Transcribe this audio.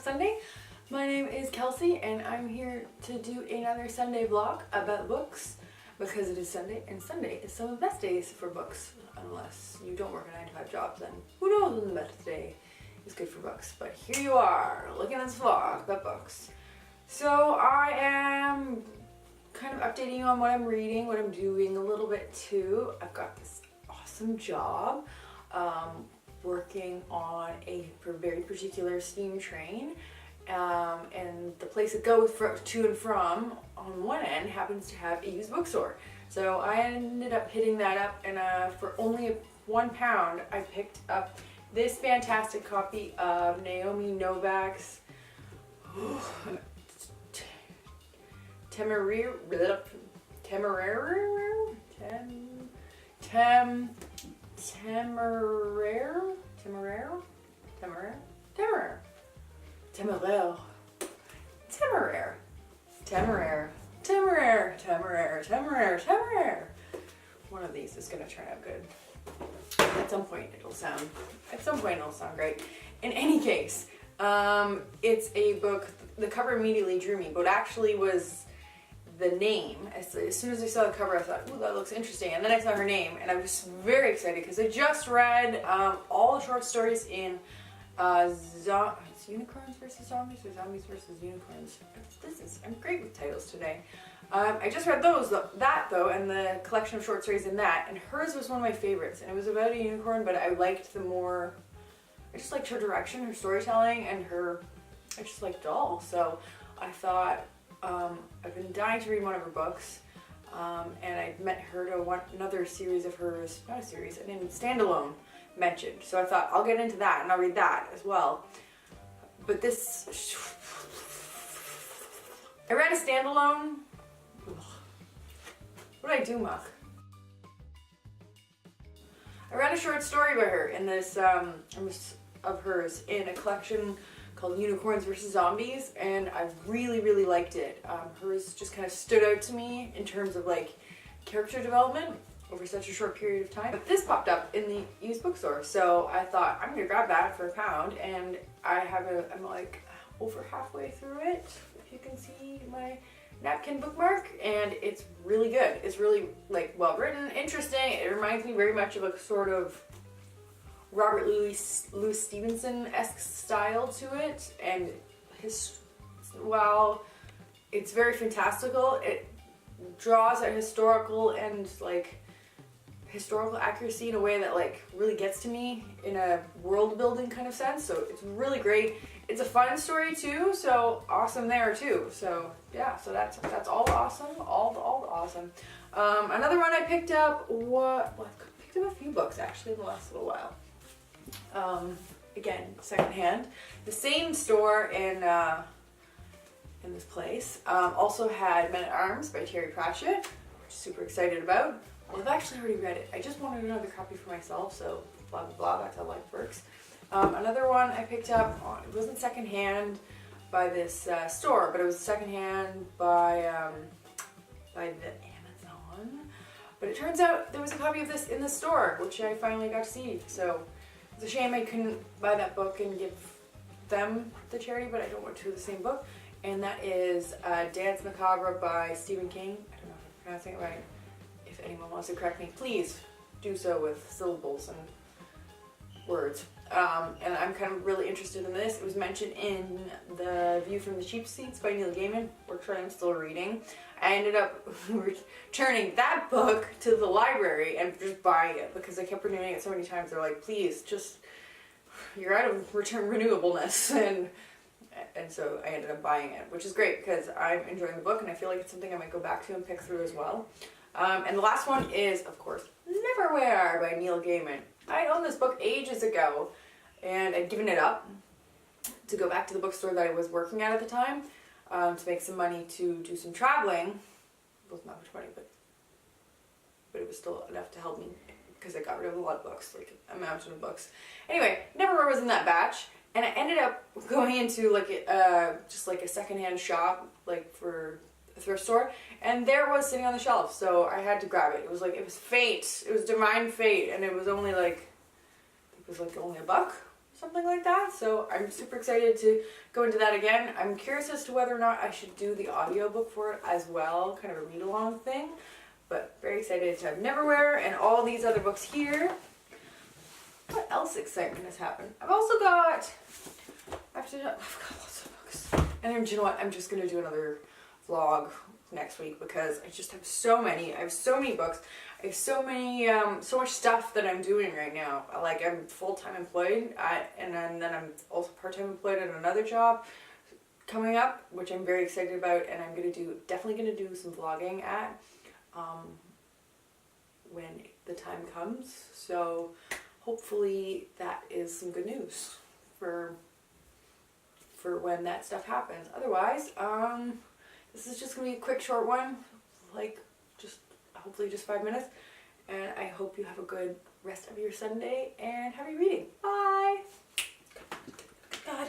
Sunday. My name is Kelsey and I'm here to do another Sunday vlog about books because it is Sunday and Sunday is some of the best days for books, unless you don't work a 9-to-5 job. Then who knows when the best day is good for books. But here you are looking at this vlog about books. So I am kind of updating you on what I'm reading, what I'm doing a little bit too. I've got this awesome job working on a very particular steam train, and the place it goes to and from on one end happens to have a used bookstore. So I ended up hitting that up, and for only £1 I picked up this fantastic copy of Naomi Novak's Temeraire. One of these is gonna turn out good. At some point it'll sound great. In any case, it's a book. The cover immediately drew me, but actually was the name. As soon as I saw the cover, I thought, ooh, that looks interesting. And then I saw her name, and I was very excited because I just read all the short stories in it's Unicorns versus Zombies or Zombies versus Unicorns. I'm great with titles today. I just read that though, and the collection of short stories in that, and hers was one of my favorites. And it was about a unicorn, but I liked I just liked her direction, her storytelling, and I just liked it all. So I thought, I've been dying to read one of her books, and I met her to another series of hers, not a series, an standalone mentioned. So I thought, I'll get into that and I'll read that as well. But this, I read a standalone. What did I do, Muck? I read a short story by her in this, of hers in a collection called Unicorns versus Zombies, and I really, really liked it. Hers just kind of stood out to me in terms of like character development over such a short period of time. But this popped up in the used bookstore, so I thought I'm gonna grab that for £1, and I'm like over halfway through it, if you can see my napkin bookmark, and it's really good. It's really like well written, interesting. It reminds me very much of a sort of Robert Louis Stevenson-esque style to it, and while it's very fantastical, it draws a historical accuracy in a way that like really gets to me in a world building kind of sense. So it's really great. It's a fun story too, so awesome there too. So yeah, so that's all awesome, all awesome. Another one I picked up, I picked up a few books actually in the last little while. Again, secondhand. The same store in this place also had Men at Arms by Terry Pratchett, which I'm super excited about. Well, I've actually already read it. I just wanted another copy for myself, so blah blah blah, that's how life works. Another one I picked up, it wasn't secondhand by this store, but it was secondhand by the Amazon. But it turns out there was a copy of this in the store, which I finally got to see. So it's a shame I couldn't buy that book and give them the charity, but I don't want to the same book. And that is Dance Macabre by Stephen King. I don't know if I'm pronouncing it right. If anyone wants to correct me, please do so with syllables and words. And I'm kind of really interested in this. It was mentioned in The View from the Cheap Seats by Neil Gaiman, which I'm still reading. I ended up returning that book to the library and just buying it because I kept renewing it so many times. They're like, please, you're out of renewableness. And so I ended up buying it, which is great because I'm enjoying the book and I feel like it's something I might go back to and pick through as well. And the last one is, of course, Neverwhere by Neil Gaiman. I owned this book ages ago, and I'd given it up to go back to the bookstore that I was working at the time to make some money to do some traveling. It wasn't that much money, but it was still enough to help me because I got rid of a lot of books, like a mountain of books. Anyway, Neverwhere was in that batch, and I ended up going into like just like a secondhand shop, like for a thrift store, and there it was sitting on the shelf, so I had to grab it. It was fate. It was divine fate, and it was only like, only $1. something like that. So I'm super excited to go into that again. I'm curious as to whether or not I should do the audiobook for it as well, kind of a read-along thing. But very excited to have Neverwhere and all these other books here. What else excitement has happened? I've also got, I've got lots of books. And then, you know what, I'm just going to do another vlog next week because I just have so many. I have so many books. I have so many, so much stuff that I'm doing right now. Like, I'm full-time employed, and then I'm also part-time employed at another job coming up, which I'm very excited about, and I'm definitely gonna do some vlogging at, when the time comes. So hopefully that is some good news for when that stuff happens. Otherwise, this is just gonna be a quick, short one, like hopefully just 5 minutes. And I hope you have a good rest of your Sunday and happy reading. Bye. God.